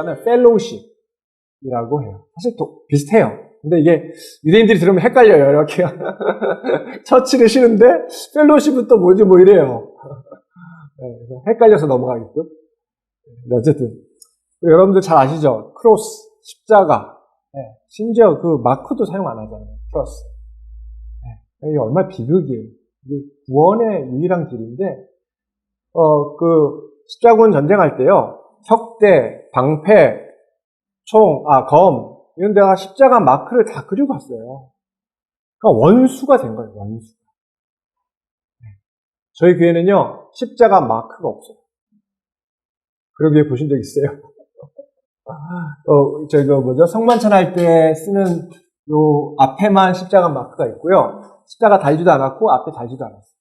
십자가는 펠로우십이라고 해요. 사실 비슷해요. 근데 이게 유대인들이 들으면 헷갈려요. 이렇게 처치를 쉬는데 펠로우십은 또 뭐지 뭐 이래요. 네, 그래서 헷갈려서 넘어가겠죠. 네, 어쨌든 여러분들 잘 아시죠? 크로스, 십자가. 네, 심지어 그 마크도 사용 안 하잖아요. 크로스. 네, 이게 얼마나 비극이에요. 이게 구원의 유일한 길인데, 십자군 전쟁할 때요, 혁대, 방패, 검, 이런 데가 십자가 마크를 다 그리고 갔어요. 그러니까 원수가 된 거예요, 원수. 네. 저희 교회는요, 십자가 마크가 없어요. 그러게 보신 적 있어요? 성만찬 할 때 쓰는 요 앞에만 십자가 마크가 있고요. 십자가 달지도 않았고, 앞에 달지도 않았어요.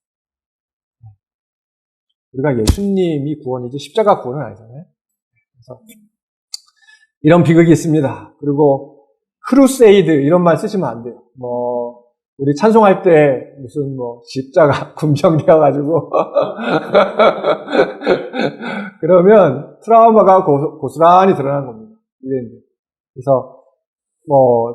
우리가 예수님이 구원이지 십자가 구원은 아니잖아요. 그래서 이런 비극이 있습니다. 그리고 크루세이드 이런 말 쓰시면 안 돼요. 우리 찬송할 때 무슨 십자가 군병되어가지고 그러면 트라우마가 고스란히 드러나는 겁니다. 그래서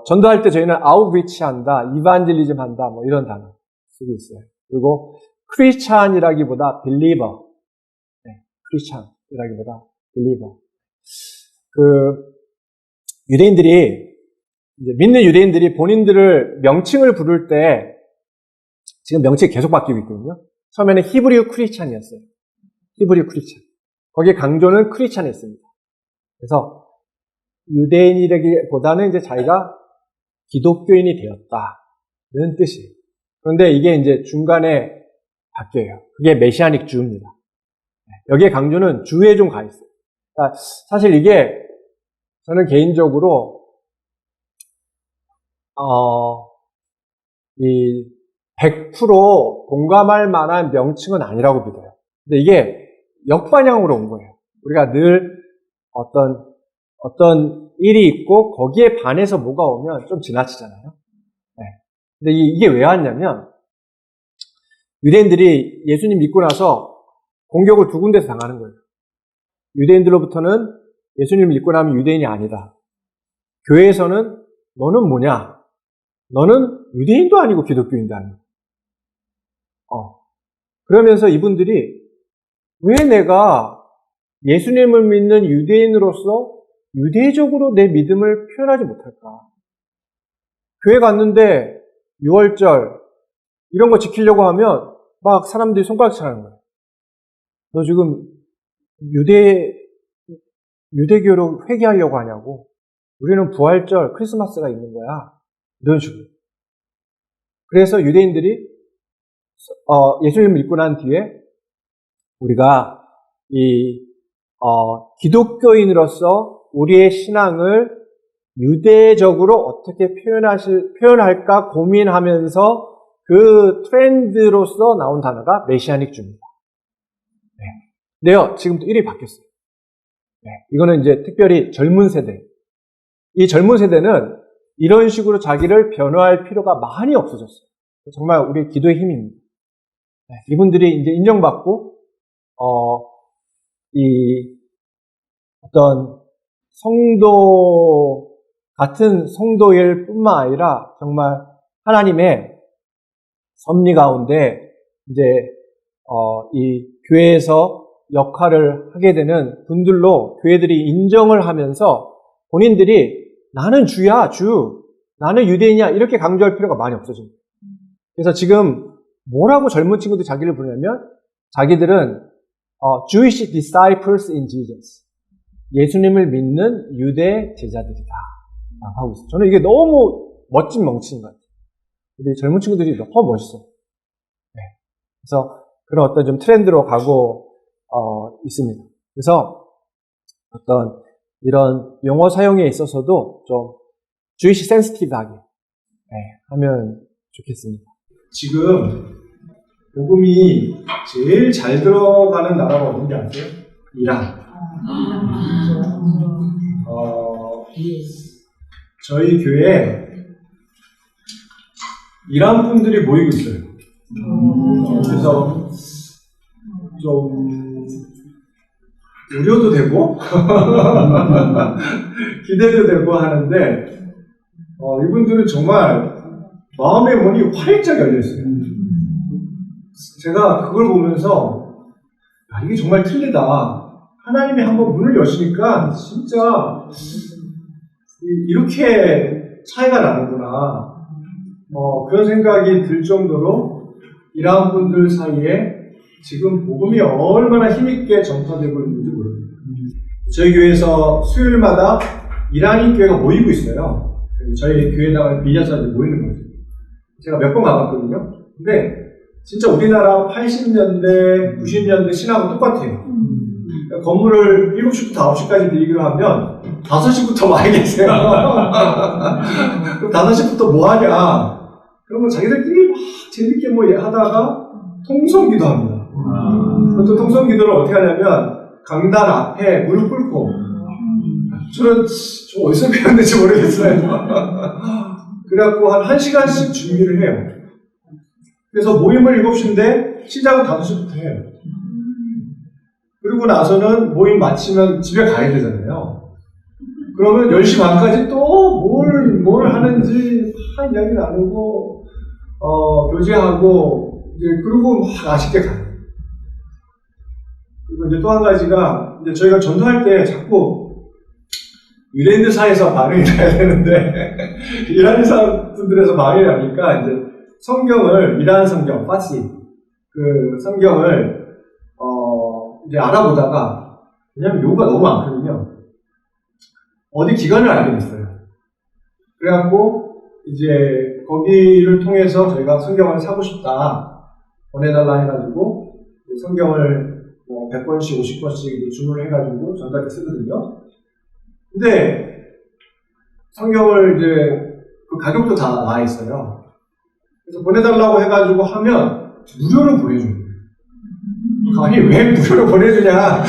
전도할 때 저희는 아웃리치 한다, 이반젤리즘 한다, 이런 단어 쓰고 있어요. 그리고 크리스찬이라기보다 빌리버, 크리스찬이라기보다 빌리버. 믿는 유대인들이 본인들을 명칭을 부를 때, 지금 명칭이 계속 바뀌고 있거든요. 처음에는 히브리어 크리스찬이었어요. 히브리어 크리스찬. 거기에 강조는 크리스찬이었습니다. 그래서 유대인이라기보다는 이제 자기가 기독교인이 되었다는 뜻이에요. 그런데 이게 이제 중간에 바뀌어요. 그게 메시아닉 주입니다. 여기에 강조는 주에 좀 가 있어요. 그러니까 사실 이게 저는 개인적으로 100% 공감할 만한 명칭은 아니라고 믿어요. 근데 이게 역반향으로 온 거예요. 우리가 늘 어떤 일이 있고 거기에 반해서 뭐가 오면 좀 지나치잖아요. 네. 근데 이게 왜 왔냐면 유대인들이 예수님 믿고 나서 공격을 두 군데서 당하는 거예요. 유대인들로부터는 예수님을 믿고 나면 유대인이 아니다. 교회에서는 너는 뭐냐? 너는 유대인도 아니고 기독교인도 아니고. 그러면서 이분들이 왜 내가 예수님을 믿는 유대인으로서 유대적으로 내 믿음을 표현하지 못할까? 교회 갔는데 6월절 이런 거 지키려고 하면 막 사람들이 손가락질 하는 거예요. 너 지금 유대교로 회개하려고 하냐고. 우리는 부활절, 크리스마스가 있는 거야. 이런 식으로. 그래서 유대인들이 예수님을 믿고 난 뒤에 우리가 기독교인으로서 우리의 신앙을 유대적으로 어떻게 표현할까 고민하면서 그 트렌드로서 나온 단어가 메시아닉 주입니다. 네. 근데요, 지금도 이름이 바뀌었어요. 네. 이거는 이제 특별히 젊은 세대. 이 젊은 세대는 이런 식으로 자기를 변호할 필요가 많이 없어졌어요. 정말 우리의 기도의 힘입니다. 네. 이분들이 이제 인정받고, 어떤 성도, 같은 성도일 뿐만 아니라 정말 하나님의 섭리 가운데 이제, 이 교회에서 역할을 하게 되는 분들로 교회들이 인정을 하면서 본인들이 나는 주야, 나는 유대인이야, 이렇게 강조할 필요가 많이 없어집니다. 그래서 지금 뭐라고 젊은 친구들이 자기를 부르냐면 자기들은 Jewish disciples in Jesus. 예수님을 믿는 유대 제자들이다. 하고 있어요. 저는 이게 너무 멋진 명칭인 것 같아요. 우리 젊은 친구들이 너무 멋있어요. 네. 그래서 그런 어떤 좀 트렌드로 가고, 있습니다. 그래서 어떤 이런 용어 사용에 있어서도 좀 주의시 센시티브하게, 네, 하면 좋겠습니다. 지금 복음이 제일 잘 들어가는 나라가 어딘지 아세요? 이란. 저희 교회에 이란 분들이 모이고 있어요. 그래서 좀 우려도 되고 기대도 되고 하는데 이분들은 정말 마음의 문이 활짝 열려 있어요. 제가 그걸 보면서 이게 정말 틀리다. 하나님이 한번 문을 여시니까 진짜 이렇게 차이가 나는구나. 그런 생각이 들 정도로 이러한 분들 사이에 지금 복음이 얼마나 힘있게 전파되고 있는지 모릅니다. 저희 교회에서 수요일마다 이란인 교회가 모이고 있어요. 저희 교회당을 빌려서 모이는 거죠. 제가 몇 번 가봤거든요. 근데 진짜 우리나라 80년대, 90년대 신하고 똑같아요. 건물을 7시부터 9시까지 빌리기로 하면 5시부터 와 계세요. 그럼 5시부터 뭐 하냐? 그러면 자기들끼리 막 재밌게 뭐 하다가 통성기도 합니다. 또 통성기도를 어떻게 하냐면 강단 앞에 무릎 꿇고 저는 어디서 배웠는지 모르겠어요. 그래갖고 한 1시간씩 준비를 해요. 그래서 모임을 7시인데 시작은 5시부터 해요. 그리고 나서는 모임 마치면 집에 가야 되잖아요. 그러면 10시 반까지 또 뭘 하는지 이야기 나누고 교제하고 이제 그리고 막 아쉽게 가요. 그리고 이제 또 한 가지가 이제 저희가 전도할 때 자꾸 유대인들사이에서 반응이 나야 되는데 이란인 사람들에서 반응이 나니까 이제 성경을 이란 성경 파시 그 성경을 이제 알아보다가 왜냐면 요구가 너무 많거든요. 어디 기관을 알게 됐어요. 그래갖고 이제 거기를 통해서 저희가 성경을 사고 싶다 보내달라 해가지고 성경을 뭐 100권씩 50권씩 주문을 해가지고 전달해 쓰거든요. 근데 성경을 이제 그 가격도 다 나와 있어요. 그래서 보내달라고 해가지고 하면 무료로 보내줘요. 아니 왜 무료로 보내주냐?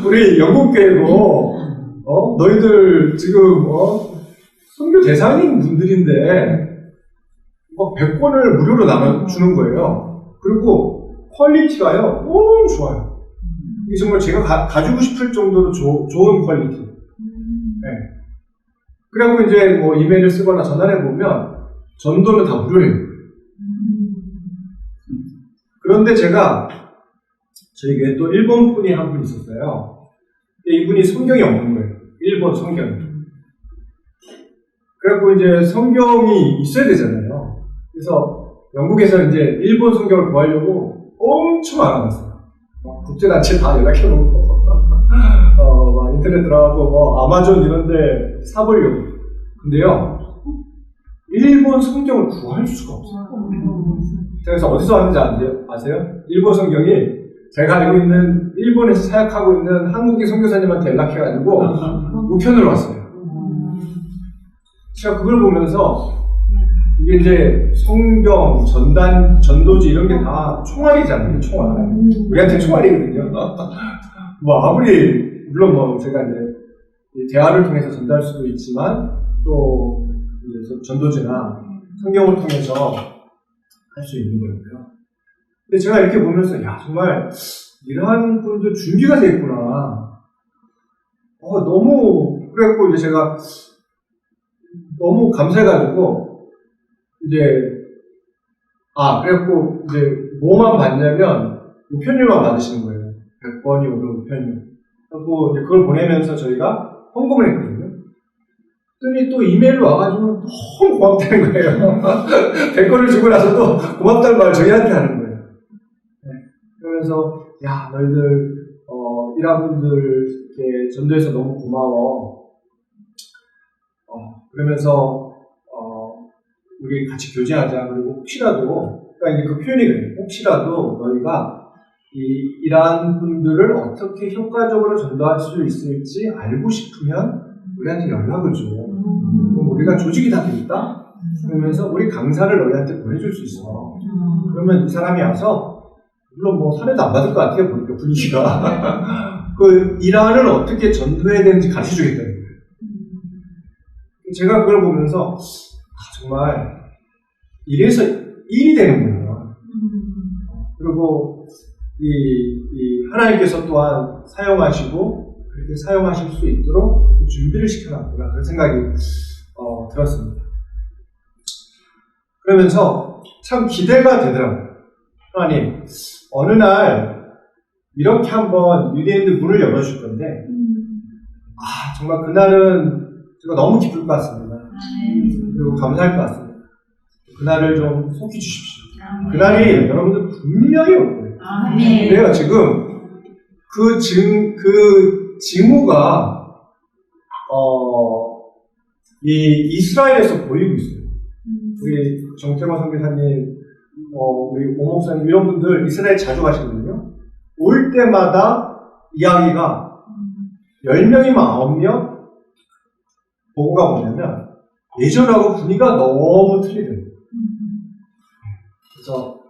우리 영국교회고 너희들 지금 선교 대상인 분들인데 100권을 무료로 나눠주는 거예요. 그리고 퀄리티가요 너무 좋아요. 이게 정말 제가 가지고 싶을 정도로 좋은 퀄리티. 네. 그래갖고 이제 뭐 이메일을 쓰거나 전화를 해보면 전도는 다 무료예요. 그런데 제가 저희 교회에 또 일본 분이 한 분 있었어요. 이분이 성경이 없는 거예요. 일본 성경이. 그래갖고 이제 성경이 있어야 되잖아요. 그래서 영국에서 이제 일본 성경을 구하려고 엄청 알아봤어요. 국제단체 다 연락해보고, 막 인터넷 들어가고, 뭐 아마존 이런데 사보려고. 근데요, 일본 성경을 구할 수가 없어요. 제가 그래서 어디서 하는지 아세요? 일본 성경이 제가 알고 있는 일본에서 사역하고 있는 한국인 선교사님한테 연락해가지고 우편으로 왔어요. 제가 그걸 보면서 이게 이제 성경, 전도지 이런 게 다 총알이잖아요. 총알. 우리한테 총알이거든요. 뭐 아무리 물론 뭐 제가 이제 대화를 통해서 전달할 수도 있지만 또 이제 전도지나 성경을 통해서 할 수 있는 거예요. 근데 제가 이렇게 보면서 야 정말 이러한 분들 준비가 돼 있구나. 너무 그래갖고 이제 제가 너무 감사해가지고 이제 그래갖고 이제 뭐만 받냐면 우편료만 받으시는 거예요. 100번이 오는 우편료. 그리고 이제 그걸 보내면서 저희가 헌금을 했거든요. 그랬더니 또 이메일로 와가지고 너무 고맙다는 거예요. 100권을 주고 나서 또 고맙다는 말을 저희한테 하는 거예요. 네. 그러면서 야 너희들 이런 분들께 전도해서 너무 고마워. 그러면서 우리 같이 교제하자. 그리고 혹시라도 그러니까 이제 그 표현이 그래요. 혹시라도 너희가 이러한 분들을 어떻게 효과적으로 전도할 수 있을지 알고 싶으면 우리한테 연락을 줘. 그럼 우리가 조직이 다 되겠다? 그러면서 우리 강사를 너희한테 보내줄 수 있어. 그러면 이 사람이 와서, 물론 뭐 사례도 안 받을 것 같아요. 보니까 분위기가. 그 이란을 어떻게 전도해야 되는지 가르쳐 주겠다는 거예요. 제가 그걸 보면서, 정말, 이래서 일이 되는구나. 그리고 이 하나님께서 또한 사용하시고 그렇게 사용하실 수 있도록 준비를 시켜놨구나 그런 생각이 들었습니다. 그러면서 참 기대가 되더라고요. 하나님 어느 날 이렇게 한번 유대인들 문을 열어줄 건데 정말 그날은 제가 너무 기쁠 것 같습니다. 그리고 감사할 것 같습니다. 그날을 좀 속히 주십시오. 그날이 여러분들 분명히 올 거예요. 그래요. 지금 그 징후가 이 이스라엘에서 보이고 있어요. 우리 정태권 선교사님, 우리 오 목사님 이런 분들 이스라엘 자주 가시거든요. 올 때마다 이야기가 10명이면 9명 보고가 뭐냐면 예전하고 분위기가 너무 틀리더라고요. 그래서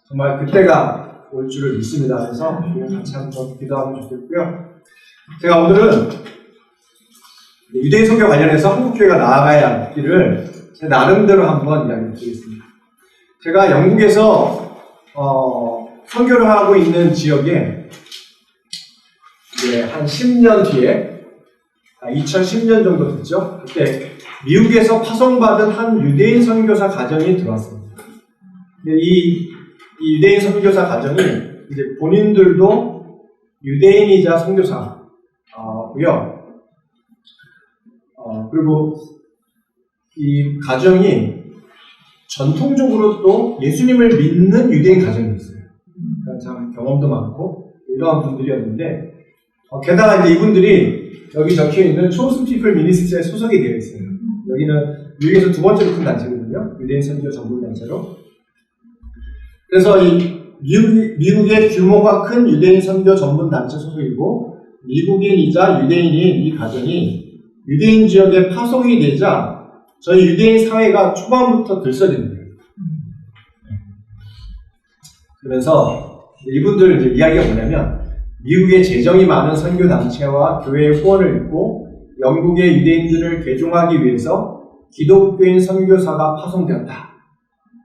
정말 그때가 올 줄을 믿습니다. 그래서 같이 한번 기도하면 좋겠고요. 제가 오늘은 유대인 선교 관련해서 한국교회가 나아가야 할 길을 제 나름대로 한번 이야기 드리겠습니다. 제가 영국에서 선교를 하고 있는 지역에 이제 한 10년 뒤에 2010년 정도 됐죠. 그때 미국에서 파송받은 한 유대인 선교사 가정이 들어왔습니다. 근데 이 유대인 선교사 가정이 이제 본인들도 유대인이자 선교사고요. 그리고 이 가정이 전통적으로 또 예수님을 믿는 유대인 가정이었어요. 그러니까 참 경험도 많고 이러한 분들이었는데 게다가 이제 이분들이 여기 적혀있는 초승 피플 미니스트리에 소속이 되어 있어요. 여기는 미국에서 두 번째로 큰 단체거든요. 유대인 선교 전문 단체로. 그래서 이 미국의 규모가 큰 유대인 선교 전문 단체 소속이고 미국인이자 유대인인 이 가정이 유대인 지역에 파송이 되자 저희 유대인 사회가 초반부터 들썩이는 거예요. 그래서 이분들 이제 이야기가 뭐냐면 미국의 재정이 많은 선교 단체와 교회의 후원을 입고 영국의 유대인들을 개종하기 위해서 기독교인 선교사가 파송되었다.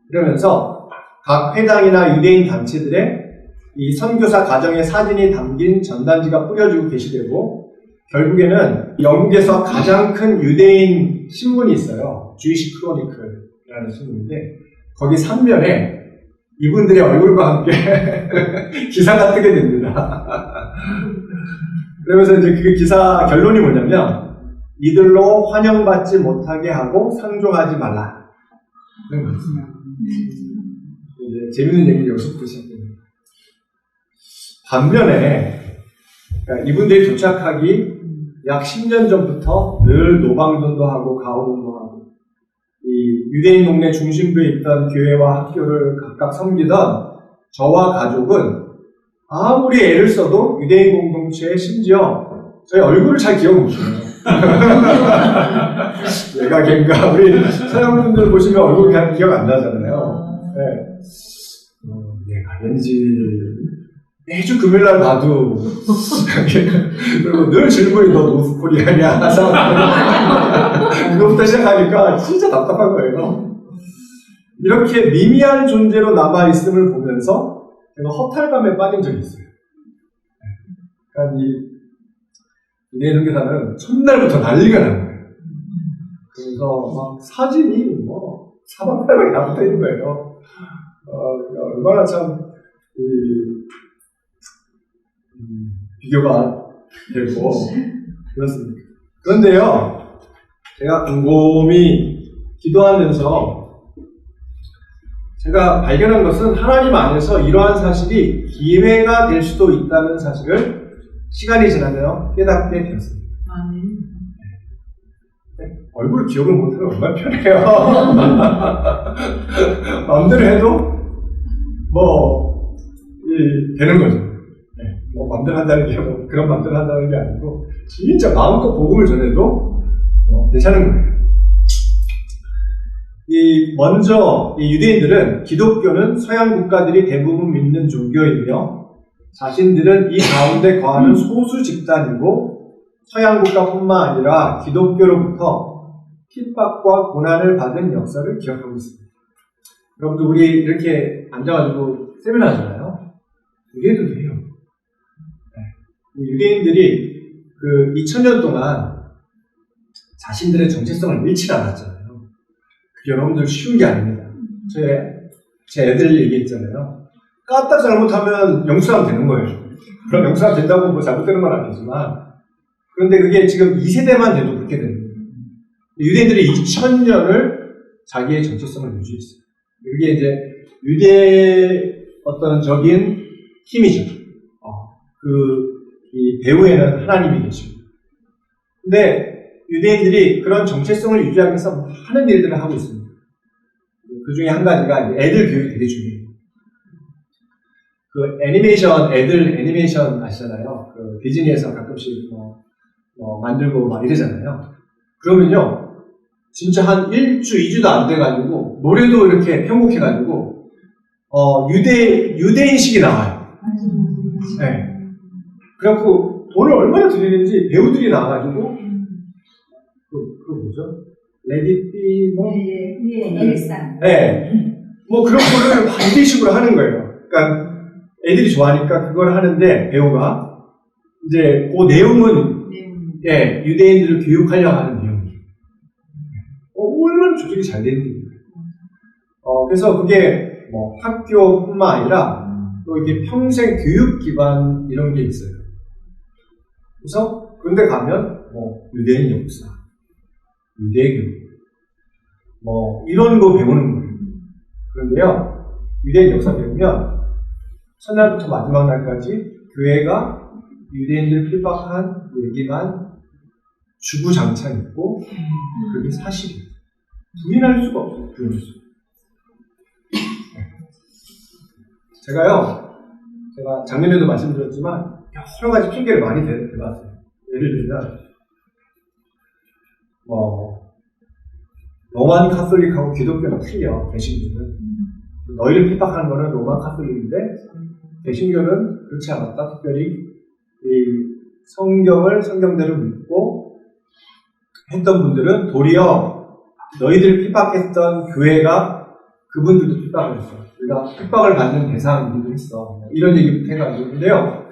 그러면서 각 회당이나 유대인 단체들의 이 선교사 가정의 사진이 담긴 전단지가 뿌려지고 게시되고 결국에는 영국에서 가장 큰 유대인 신문이 있어요. 주이시 크로니클이라는 신문인데 거기 3면에 이분들의 얼굴과 함께 기사가 뜨게 됩니다. 그러면서 이제 그 기사 결론이 뭐냐면 이들로 환영받지 못하게 하고 상종하지 말라. 그런 거였어요. 이제 재밌는 얘기를 여기서부터 시작됩니다. 반면에 그러니까 이분들이 도착하기 약 10년 전부터 늘 노방전도 하고 가호동도 하고 이 유대인 동네 중심부에 있던 교회와 학교를 각각 섬기던 저와 가족은 아무리 애를 써도 유대인 공동체에 심지어 저희 얼굴을 잘 기억 못해요. 얘가 걘가 우리 사장님들 보시면 얼굴 그냥 기억 안 나잖아요. 네. 얘가 왠지 매주 금요일날 봐도 그리고 늘 질문이 너 노스코리아냐 그거부터 시작하니까 진짜 답답한 거예요. 이렇게 미미한 존재로 남아있음을 보면서 제가 허탈감에 빠진 적이 있어요. 그러니까 이 유대인 선교사는 첫날부터 난리가 난 거예요. 그래서 막 사진이 뭐 사방팔방에 다 붙어있는 거예요. 얼마나 참 비교가 되고 그렇습니다. 그런데요, 제가 곰곰이 기도하면서 제가 발견한 것은 하나님 안에서 이러한 사실이 기회가 될 수도 있다는 사실을 시간이 지나며 깨닫게 되었습니다. 얼굴 기억을 못하면 얼마나 편해요. 마음대로 해도 되는 거죠. 맘대로 한다는 게 그런 맘대로 한다는 게 아니고 진짜 마음껏 복음을 전해도 괜찮은 거예요. 먼저 이 유대인들은 기독교는 서양 국가들이 대부분 믿는 종교이며 자신들은 이 가운데 거하는 소수 집단이고 서양 국가뿐만 아니라 기독교로부터 핍박과 고난을 받은 역사를 기억하고 있습니다. 여러분들 우리 이렇게 앉아가지고 세미나잖아요. 유대인들도 해요. 네. 유대인들이 그 2000년 동안 자신들의 정체성을 잃지 않았잖아요. 그게 여러분들 쉬운 게 아닙니다. 제 애들 얘기했잖아요. 까딱 잘못하면 영수하면 되는 거예요. 그럼 영수하면 된다고 뭐 잘못되는 건 아니지만, 그런데 그게 지금 2세대만 돼도 그렇게 되는 거예요. 유대인들이 2000년을 자기의 정체성을 유지했어요. 그게 이제 유대의 어떤 적인 힘이죠. 이 배후에는 하나님이 계시고. 근데 유대인들이 그런 정체성을 유지하기 위해서 많은 일들을 하고 있습니다. 그 중에 한 가지가 애들 교육이 되게 중요해요. 그 애들 애니메이션 아시잖아요. 그 디즈니에서 가끔씩 만들고 막 이러잖아요. 그러면요, 진짜 한 1주, 2주도 안 돼가지고, 노래도 이렇게 편곡해가지고, 유대인식이 나와요. 네. 그래갖고, 돈을 얼마나 들이는지 배우들이 나와가지고, 그 뭐죠? 레디비, 엘릭산. 네. 뭐 그런 거를 반대식으로 하는 거예요. 그러니까, 애들이 좋아하니까 그걸 하는데, 배우가, 이제, 그 내용은, 예, 유대인들을 교육하려고 하는 내용이에요. 얼마나 조직이 잘 되는지. 그래서 그게 뭐 학교뿐만 아니라 또 이게 평생 교육 기반 이런 게 있어요. 그래서 그런데 가면 뭐 유대인 역사, 유대교육, 뭐 이런 거 배우는 거예요. 그런데요, 유대인 역사 배우면 첫날부터 마지막 날까지 교회가 유대인들 핍박한 얘기만 주구장창 있고 그게 사실이에요. 부인할 수가 없어요. 부인할 수가. 제가 작년에도 말씀드렸지만 여러 가지 핑계를 많이 대봤어요. 예를 들면 로만 카톨릭하고 기독교는 틀려. 개신교는 너희를 핍박하는 거는 로만 카톨릭인데 개신교는 그렇지 않았다. 특별히 이 성경대로 믿고 했던 분들은 도리어 너희들을 핍박했던 교회가 그분들도 핍박을 했어. 우리가 핍박을 받는 대상이기도 했어. 이런 얘기부터 해가지고. 근데요,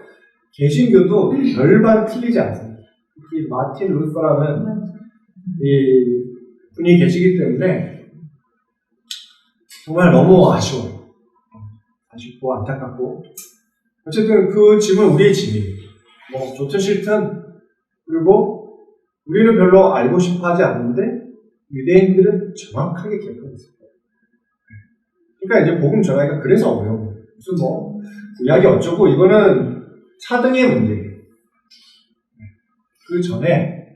개신교도 별반 틀리지 않습니다. 특히 마틴 루터라는 이 분이 계시기 때문에 정말 너무 아쉬워요. 아쉽고 안타깝고. 어쨌든 그 짐은 우리의 짐이에요. 뭐 좋든 싫든. 그리고 우리는 별로 알고 싶어 하지 않는데 유대인들은 정확하게 기억하고 있어요. 그러니까 이제 복음 전하기가 그래서 어려워요. 무슨 뭐 구약이 어쩌고 이거는 차등의 문제예요. 그 전에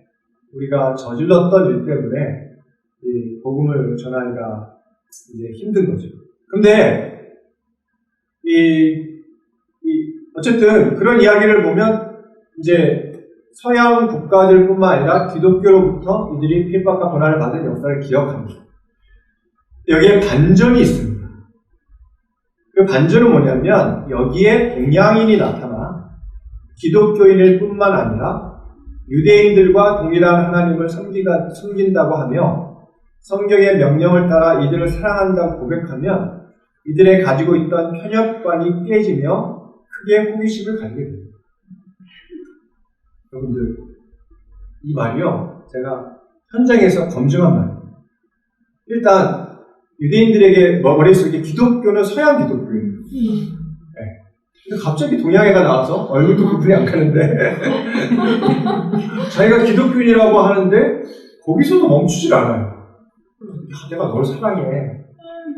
우리가 저질렀던 일 때문에 이 복음을 전하기가 이제 힘든 거죠. 근데 어쨌든 그런 이야기를 보면 이제 서양 국가들뿐만 아니라 기독교로부터 이들이 핍박과 고난을 받은 역사를 기억합니다. 여기에 반전이 있습니다. 그 반전은 뭐냐면 여기에 동양인이 나타나 기독교인일 뿐만 아니라 유대인들과 동일한 하나님을 섬긴다고 하며 성경의 명령을 따라 이들을 사랑한다고 고백하면 이들의 가지고 있던 편협관이 깨지며 크게 호기심을 가지게 됩니다. 여러분들, 이 말이요, 제가 현장에서 검증한 말이에요. 일단 유대인들에게 머릿속에 기독교는 서양 기독교예요. 네. 근데 갑자기 동양애가 나와서 얼굴도 구분이 안 가는데 자기가 기독교인이라고 하는데 거기서도 멈추질 않아요. 야, 내가 널 사랑해.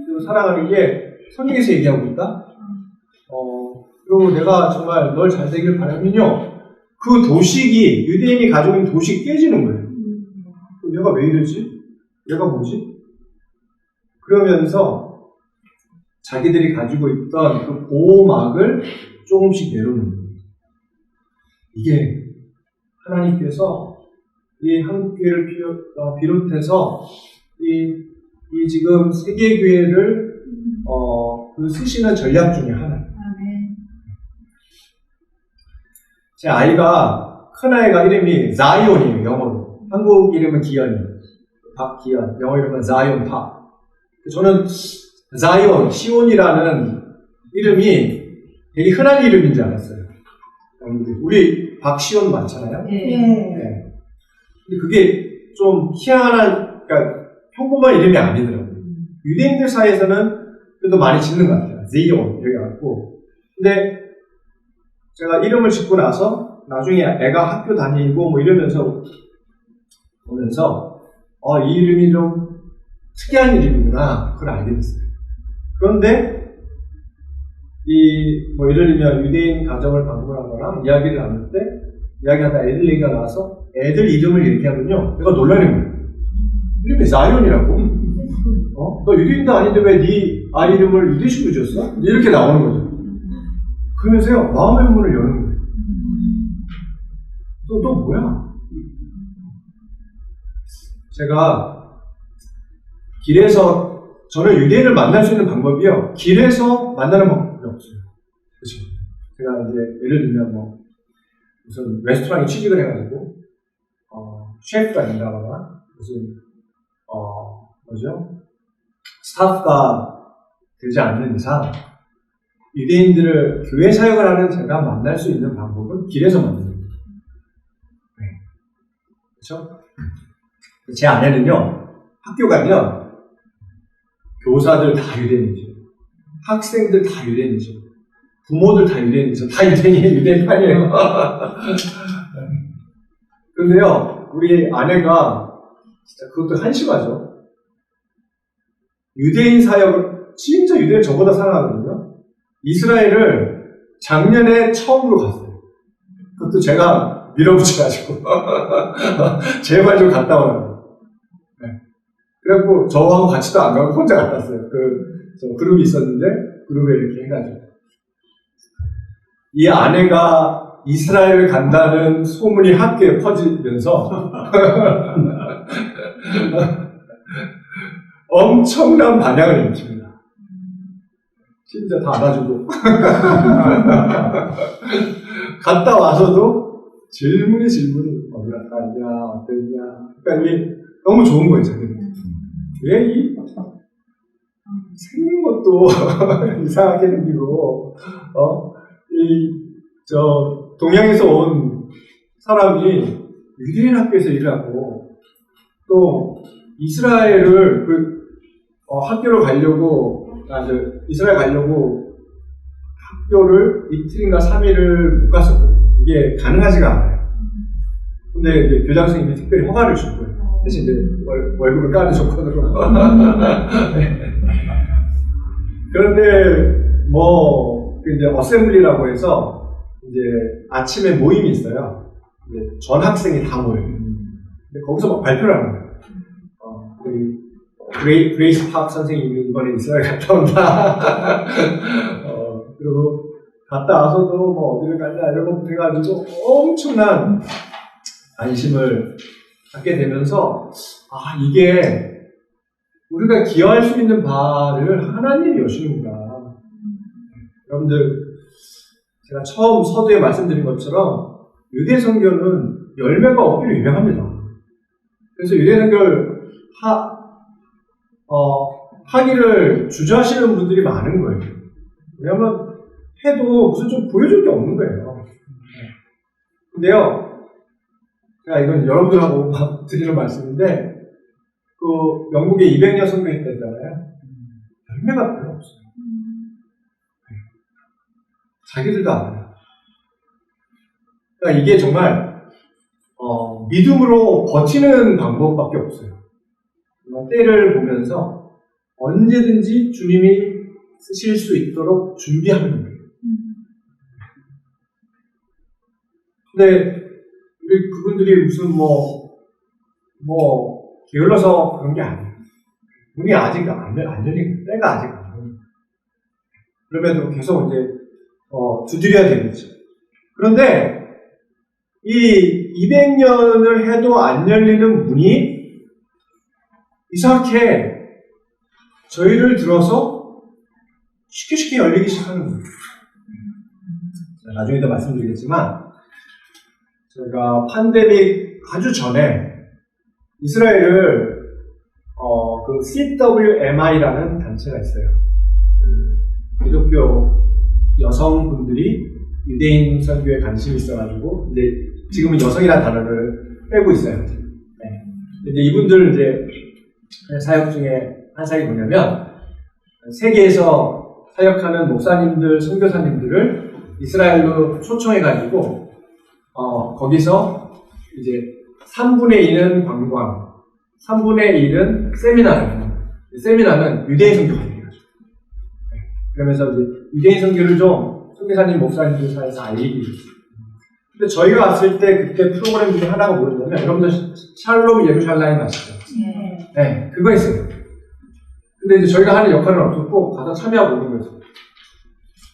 그리고 사랑하는 게 성경에서 얘기하고 있다. 그리고 내가 정말 널 잘 되길 바라면요, 그 도식이, 유대인이 가지고 있는 도식이 깨지는 거예요. 내가 왜 이러지? 내가 뭐지? 그러면서 자기들이 가지고 있던 그 보호막을 조금씩 내려놓는 거예요. 이게 하나님께서 이 한국교회를 비롯해서 이 지금 세계교회를 쓰시는 전략 중에 하나예요. 제 아이가, 큰아이가 이름이 자이온이에요, 영어로. 한국 이름은 기현이에요. 박기현. 영어 이름은 자이온 박. 저는 자이온, 시온이라는 이름이 되게 흔한 이름인 줄 알았어요. 우리 박시원 많잖아요. 네. 네. 근데 그게 좀 희한한, 그러니까 평범한 이름이 아니더라고요. 유대인들 사이에서는 그래도 많이 짓는 것 같아요. 제이온 이렇게 갖고. 근데 제가 이름을 짓고 나서 나중에 애가 학교 다니고 뭐 이러면서 보면서 이 이름이 좀 특이한 이름이구나. 그걸 알게 됐어요. 그런데 뭐 예를 들면 유대인 가정을 방문하거나 이야기를 나눌 때 이야기하다 애들 얘기가 나와서 애들 이름을 얘기하면요 내가 놀라는 거예요. 이름이 자이온이라고. 너 유대인도 아닌데 왜 네 아이 이름을 유대식으로 지었어? 이렇게 나오는 거죠. 그러면서요 마음의 문을 여는 거예요. 너 뭐야? 제가 길에서 저는 유대인을 만날 수 있는 방법이요. 길에서 만나는 방법이 없어요. 그렇죠? 제가 이제 예를 들면 뭐 무슨 레스토랑에 취직을 해가지고 셰프가 된다거나 무슨 스타프가 되지 않는 이상 유대인들을 교회 사역을 하는 제가 만날 수 있는 방법은 길에서 만나는 거예요. 네. 그렇죠? 제 아내는요 학교 가면 교사들 다 유대인이죠. 학생들 다 유대인이죠. 부모들 다 유대인이죠. 다 유대인이에요. 유대인판이에요. 그런데요, 우리 아내가 진짜 그것도 한심하죠. 유대인 사역을, 진짜 유대인 저보다 사랑하거든요. 이스라엘을 작년에 처음으로 갔어요. 그것도 제가 밀어붙여가지고. 제발 좀 갔다 오라고. 네. 그래갖고 저하고 같이도 안 가고 혼자 갔다 왔어요. 그룹이 있었는데, 그룹에 이렇게 해가지고. 이 아내가 이스라엘을 간다는 소문이 학교에 퍼지면서 엄청난 반향을 일으킵니다. 진짜 다 안아주고 갔다 와서도 질문이 어디 갔다 왔냐 어땠냐. 그러니까 이게 너무 좋은 거예요. 왜 이 생긴 것도 이상하게 생기고 동양에서 온 사람이 유대인 학교에서 일하고 또 이스라엘을 학교를 가려고 이스라엘 가려고 학교를 이틀인가 3일을 못 갔었거든요. 이게 가능하지가 않아요. 근데 이제 교장 선생님이 특별히 허가를 준 거예요. 대신 이제 월급을 까주셨거든요. 그런데 이제 어셈블리라고 해서 이제 아침에 모임이 있어요. 이제 전 학생이 다 모여요. 근데 거기서 막 발표를 하는 거예요. 그레이스 팍 선생님이 이번에 이스라엘 갔다 온다. 그리고 갔다 와서도 뭐 어디를 가냐 이런 것부터 해가지고 엄청난 관심을 갖게 되면서 이게 우리가 기여할 수 있는 바를 하나님이 여시는구나. 여러분들 제가 처음 서두에 말씀드린 것처럼 유대 선교는 열매가 없기로 유명합니다. 그래서 유대 선교를 하기를 주저하시는 분들이 많은 거예요. 왜냐하면 해도 무슨 좀 보여줄 게 없는 거예요. 근데요, 제가 이건 여러분들하고 드리는 말씀인데, 영국에 200년 선교했다잖아요. 열매가 별로 없어요. 자기들도 알아요. 그러니까 이게 정말 믿음으로 버티는 방법밖에 없어요. 때를 보면서 언제든지 주님이 쓰실 수 있도록 준비하는 거예요. 근데 우리 그분들이 무슨 게을러서 그런 게 아니에요. 문이 아직 안 열린 거예요. 때가 아직 안 열린 거예요. 그럼에도 계속 이제 두드려야 되겠죠. 그런데 이 200년을 해도 안 열리는 문이 이상하게 저희를 들어서 쉽게 열리기 시작하는 거예요. 나중에도 말씀드리겠지만 제가 팬데믹 아주 전에 이스라엘을 CWMI라는 단체가 있어요. 기독교 여성분들이 유대인 선교에 관심이 있어가지고 이제 지금은 여성이라는 단어를 빼고 있어요. 네. 근데 이분들 이제 사역 중에 한 사역이 뭐냐면 세계에서 사역하는 목사님들, 선교사님들을 이스라엘로 초청해가지고 거기서 이제 3분의 1은 관광, 3분의 1은 세미나는 유대인 선교가 돼요. 그러면서 이제 유대인 선교를 좀 선교사님, 목사님들 사이에서 알리기. 근데 저희가 왔을 때 그때 프로그램 중에 하나가 뭐였냐면, 여러분들 샬롬 예루살렘 아시죠? 네, 그거 있어요. 근데 이제 저희가 하는 역할은 없었고 가서 참여하고 오는 거죠.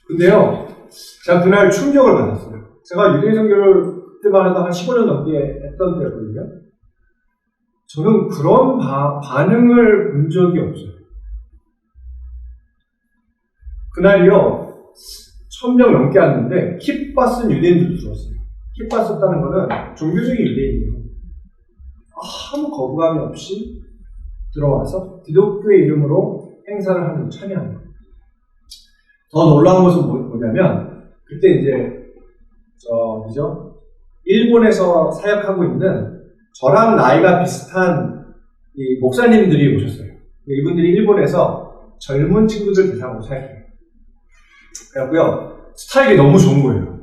근데요, 제가 그날 충격을 받았어요. 제가 유대인 선교를 그때만 해도 한 15년 넘게 했던 때였거든요. 저는 그런 반응을 본 적이 없어요. 그날이요, 1000명 넘게 왔는데 킵바 쓴 유대인들도 들어왔어요. 킵바 썼다는 거는 종교적인 유대인이에요. 아무 거부감이 없이 들어와서 기독교의 이름으로 행사를 하는 참여합니다. 더 놀라운 것은 뭐냐면 그때 이제 일본에서 사역하고 있는 저랑 나이가 비슷한 이 목사님들이 오셨어요. 이분들이 일본에서 젊은 친구들 대상으로 사역해요. 그래갖고요, 스타일이 너무 좋은 거예요.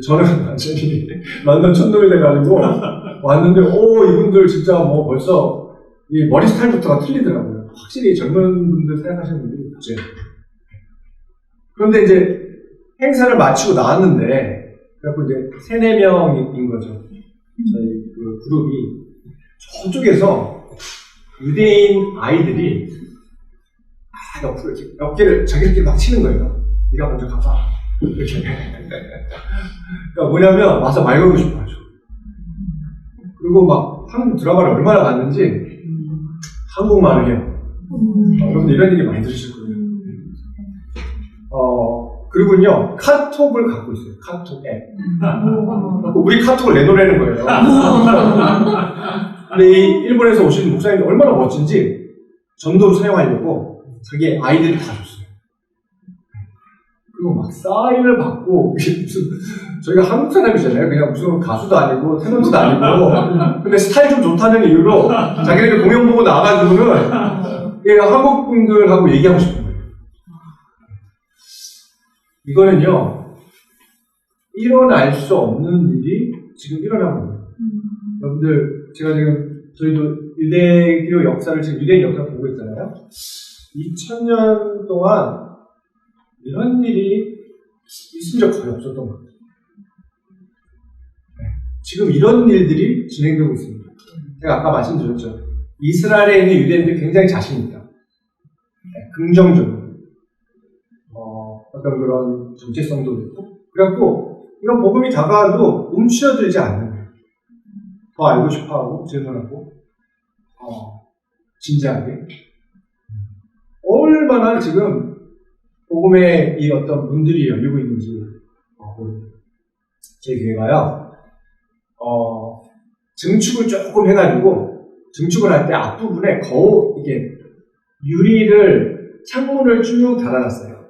저는 완전히 런던 촌놈이 돼가지고 왔는데, 이분들 진짜 뭐 벌써 이 머리 스타일부터가 틀리더라고요. 확실히 젊은 분들 생각하시는 분들이 있죠. 그런데 이제 행사를 마치고 나왔는데, 그래갖고 이제 3-4명인 거죠. 저희 그 그룹이. 저쪽에서 유대인 아이들이 옆으로 이렇게 어깨를 자기들끼리 막 치는 거예요. 네가 먼저 가봐. 이렇게. 그러니까 뭐냐면 와서 말 걸고 싶어 하죠. 그리고 막 한국 드라마를 얼마나 봤는지 한국말을 해요. 여러분들 이런 얘기 많이 들으실 거예요. 그리고요, 카톡을 갖고 있어요. 카톡 앱. 우리 카톡을 내놓으라는 거예요. 근데 이 일본에서 오신 목사님이 얼마나 멋진지 전도를 사용하려고 자기 아이들이 다 줬어요. 그리고 막 사인을 받고, 무슨, 저희가 한국 사람이잖아요. 그냥 무슨 가수도 아니고, 테너지도 아니고. 근데 스타일 좀 좋다는 이유로 자기네들 공연 보고 나와가지고는 한국 분들하고 얘기하고 싶은 거예요. 이거는요, 일어날 수 없는 일이 지금 일어나고 있는 거예요. 여러분들, 제가 지금, 저희도 유대교 역사를, 지금 유대인 역사를 보고 있잖아요. 2000년 동안 이런 일이 있은 적 거의 없었던 것 같아요. 네. 지금 이런 일들이 진행되고 있습니다. 제가 아까 말씀드렸죠. 이스라엘에 있는 유대인들이 굉장히 자신 있다. 네. 긍정적으로. 어떤 그런 정체성도 있고. 그래갖고, 이런 복음이 다가와도 움츠러들지 않는 거예요. 더 알고 싶어 하고, 질문하고, 진지하게. 얼마나 지금 복음의 이 어떤 문들이 열리고 있는지 제 교회가요, 증축을 조금 해가지고 증축을 할 때 앞부분에 이게 유리를 창문을 쭉 달아놨어요.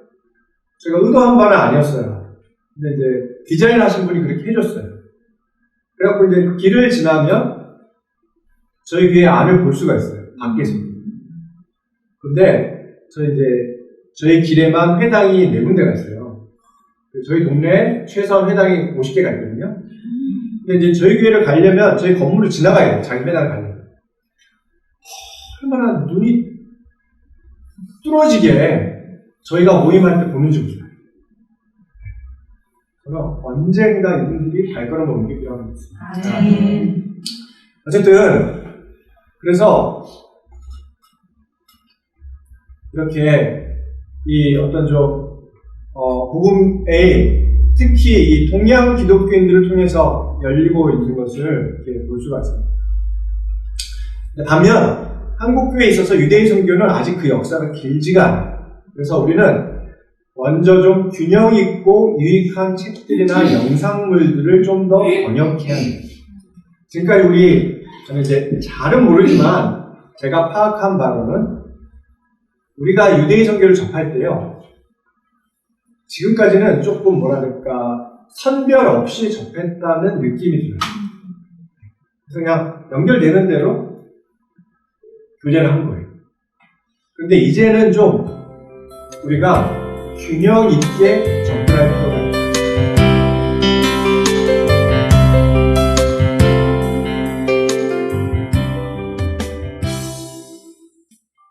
제가 의도한 바는 아니었어요. 근데 이제 디자인 하신 분이 그렇게 해줬어요. 그래갖고 이제 길을 지나면 저희 교회 안을 볼 수가 있어요. 밖에서. 근데 저희 길에만 회당이 4군데가 있어요. 저희 동네에 최소한 회당이 50개가 있거든요. 근데 이제 저희 교회를 가려면 저희 건물을 지나가야 돼요. 자기 회당을 가려면. 얼마나 눈이 뚫어지게 저희가 모임할 때 보는지 몰라요. 저는 언젠가 이분들이 발걸음을 옮기기로 하고 있습니다. 어쨌든 그래서 이렇게 이 어떤 복음에 특히 이 동양 기독교인들을 통해서 열리고 있는 것을 이렇게 볼 수가 있습니다. 반면 한국교회에 있어서 유대인 선교는 아직 그 역사가 길지가 않아요. 그래서 우리는 먼저 좀 균형 있고 유익한 책들이나 영상물들을 좀 더 번역해야 합니다. 지금까지 저는 이제 잘은 모르지만 제가 파악한 바로는 우리가 유대인 선교를 접할 때요, 지금까지는 조금 뭐랄까 선별 없이 접했다는 느낌이 들어요. 그래서 그냥 연결되는 대로 교제를 한 거예요. 근데 이제는 좀 우리가 균형 있게 접근할 필요가